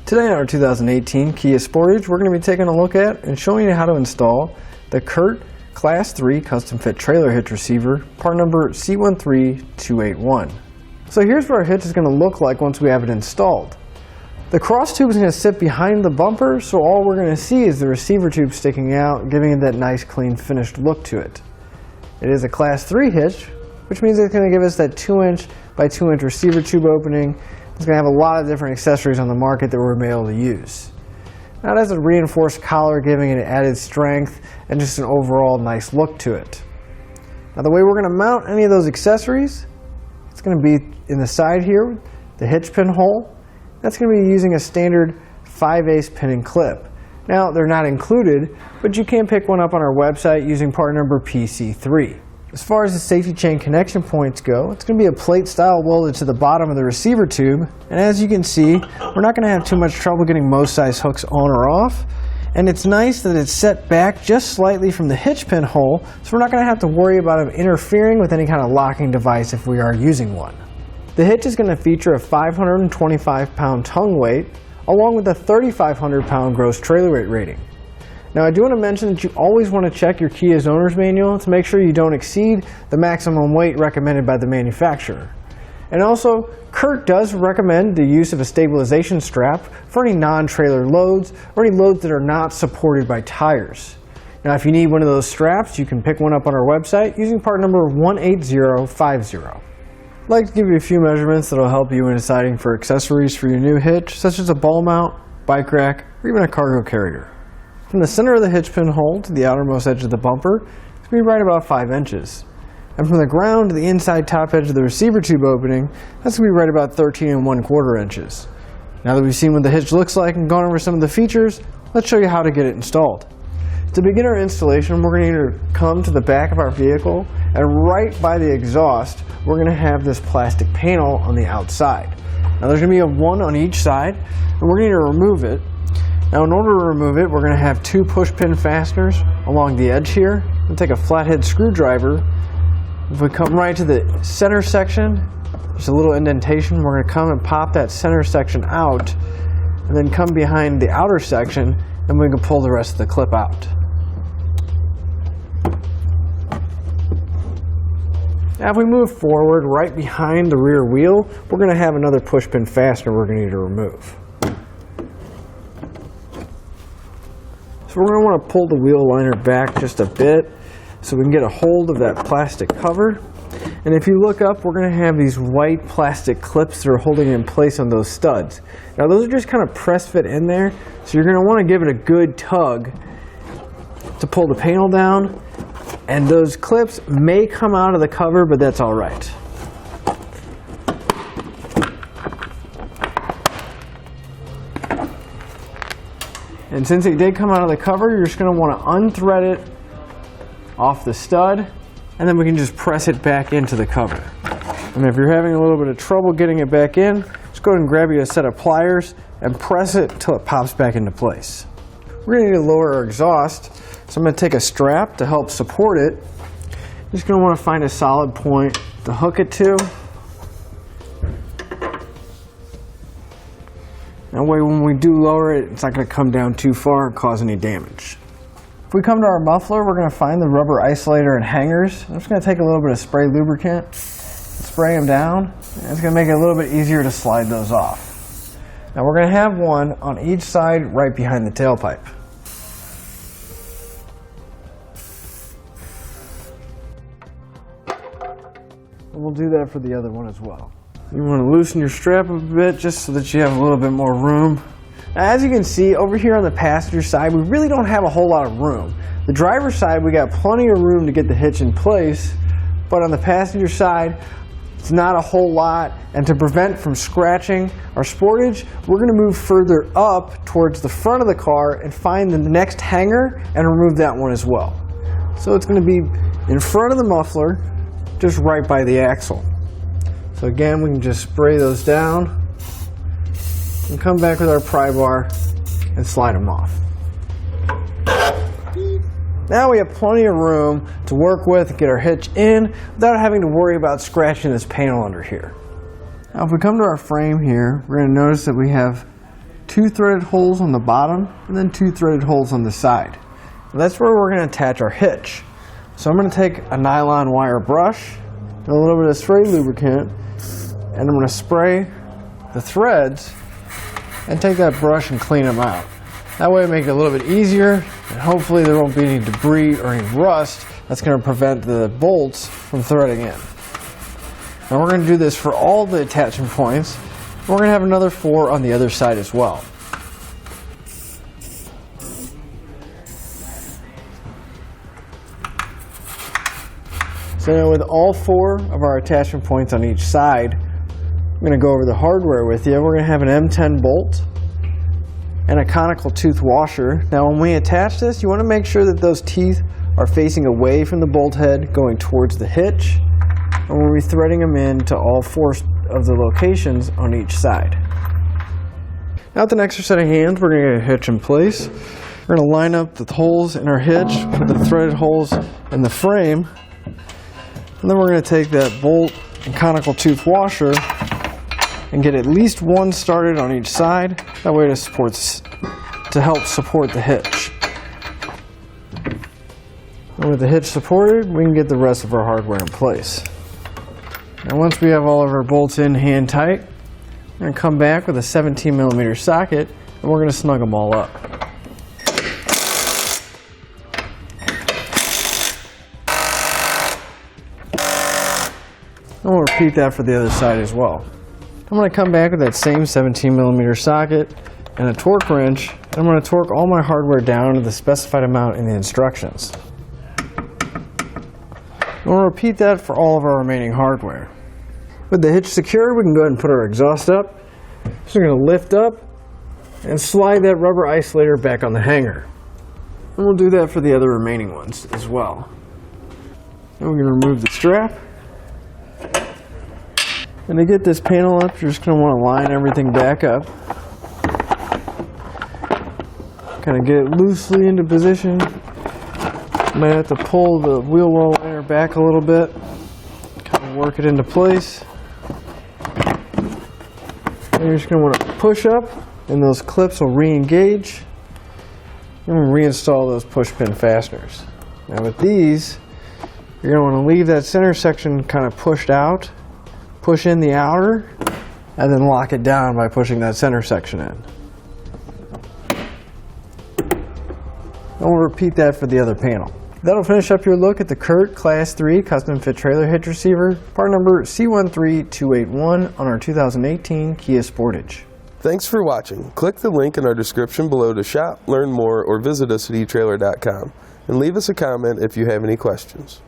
Today in our 2018 Kia Sportage, we're going to be taking a look at and showing you how to install the CURT Class 3 Custom Fit Trailer Hitch Receiver, part number C13281. So here's what our hitch is going to look like once we have it installed. The cross tube is going to sit behind the bumper, so all we're going to see is the receiver tube sticking out, giving it that nice clean finished look to it. It is a Class 3 hitch, which means it's going to give us that 2" by 2" receiver tube opening. It's going to have a lot of different accessories on the market that we're going to be able to use. Now it has a reinforced collar, giving it added strength and just an overall nice look to it. Now the way we're going to mount any of those accessories, it's going to be in the side here, the hitch pin hole. That's going to be using a standard 5/8 pin and clip. Now they're not included, but you can pick one up on our website using part number PC3. As far as the safety chain connection points go, it's going to be a plate style welded to the bottom of the receiver tube, and as you can see, we're not going to have too much trouble getting most size hooks on or off. And it's nice that it's set back just slightly from the hitch pin hole, so we're not going to have to worry about it interfering with any kind of locking device if we are using one. The hitch is going to feature a 525-pound tongue weight, along with a 3,500-pound gross trailer weight rating. Now I do want to mention that you always want to check your Kia's owner's manual to make sure you don't exceed the maximum weight recommended by the manufacturer. And also, CURT does recommend the use of a stabilization strap for any non-trailer loads or any loads that are not supported by tires. Now if you need one of those straps, you can pick one up on our website using part number 18050. I'd like to give you a few measurements that will help you in deciding for accessories for your new hitch, such as a ball mount, bike rack, or even a cargo carrier. From the center of the hitch pin hole to the outermost edge of the bumper, it's going to be right about 5 inches. And from the ground to the inside top edge of the receiver tube opening, that's going to be right about 13 1/4 inches. Now that we've seen what the hitch looks like and gone over some of the features, let's show you how to get it installed. To begin our installation, we're going to either come to the back of our vehicle, and right by the exhaust, we're going to have this plastic panel on the outside. Now there's going to be a one on each side, and we're going to remove it. Now in order to remove it, we're going to have 2 push pin fasteners along the edge here. We'll take a flathead screwdriver. If we come right to the center section, there's a little indentation. We're going to come and pop that center section out, and then come behind the outer section, and we can pull the rest of the clip out. Now if we move forward right behind the rear wheel, we're going to have another push pin fastener we're going to need to remove. So we're going to want to pull the wheel liner back just a bit so we can get a hold of that plastic cover. And if you look up, we're going to have these white plastic clips that are holding it in place on those studs. Now those are just kind of press fit in there, so you're going to want to give it a good tug to pull the panel down. And those clips may come out of the cover, but that's all right. And since it did come out of the cover, you're just going to want to unthread it off the stud, and then we can just press it back into the cover. And if you're having a little bit of trouble getting it back in, just go ahead and grab you a set of pliers and press it until it pops back into place. We're going to need to lower our exhaust, so I'm going to take a strap to help support it. You're just going to want to find a solid point to hook it to. That way when we do lower it, it's not going to come down too far and cause any damage. If we come to our muffler, we're going to find the rubber isolator and hangers. I'm just going to take a little bit of spray lubricant, spray them down, and it's going to make it a little bit easier to slide those off. Now we're going to have one on each side right behind the tailpipe. And we'll do that for the other one as well. You want to loosen your strap a bit just so that you have a little bit more room. Now, as you can see over here on the passenger side, we really don't have a whole lot of room. The driver's side, we got plenty of room to get the hitch in place, but on the passenger side, it's not a whole lot. And to prevent from scratching our Sportage, we're going to move further up towards the front of the car and find the next hanger and remove that one as well. So it's going to be in front of the muffler, just right by the axle. So again, we can just spray those down and come back with our pry bar and slide them off. Now we have plenty of room to work with and get our hitch in without having to worry about scratching this panel under here. Now if we come to our frame here, we're going to notice that we have 2 2 threaded holes on the bottom and then 2 threaded holes on the side. And that's where we're going to attach our hitch. So I'm going to take a nylon wire brush and a little bit of spray lubricant, and I'm going to spray the threads and take that brush and clean them out. That way make it a little bit easier, and hopefully there won't be any debris or any rust that's going to prevent the bolts from threading in. Now we're going to do this for all the attachment points. We're going to have another 4 on the other side as well. So now with all 4 of our attachment points on each side, I'm going to go over the hardware with you. We're going to have an M10 bolt and a conical tooth washer. Now when we attach this, you want to make sure that those teeth are facing away from the bolt head going towards the hitch, and we'll be threading them into all 4 of the locations on each side. Now with an extra set of hands, we're going to get a hitch in place. We're going to line up the holes in our hitch with the threaded holes in the frame, and then we're going to take that bolt and conical tooth washer and get at least 1 started on each side. That way to help support the hitch. And with the hitch supported, we can get the rest of our hardware in place. Now once we have all of our bolts in hand tight, we're going to come back with a 17mm socket and we're going to snug them all up. And we'll repeat that for the other side as well. I'm going to come back with that same 17mm socket and a torque wrench, and I'm going to torque all my hardware down to the specified amount in the instructions. We'll repeat that for all of our remaining hardware. With the hitch secured, we can go ahead and put our exhaust up. So we're going to lift up and slide that rubber isolator back on the hanger. And we'll do that for the other remaining ones as well. Then we're going to remove the strap. And to get this panel up, you're just going to want to line everything back up. Kind of get it loosely into position. You might have to pull the wheel well liner back a little bit. Kind of work it into place. And you're just going to want to push up, and those clips will re-engage. And we'll reinstall those push pin fasteners. Now with these, you're going to want to leave that center section kind of pushed out. Push in the outer, and then lock it down by pushing that center section in. And we'll repeat that for the other panel. That'll finish up your look at the CURT Class 3 Custom Fit Trailer Hitch Receiver, part number C13281 on our 2018 Kia Sportage. Thanks for watching. Click the link in our description below to shop, learn more, or visit us at etrailer.com. And leave us a comment if you have any questions.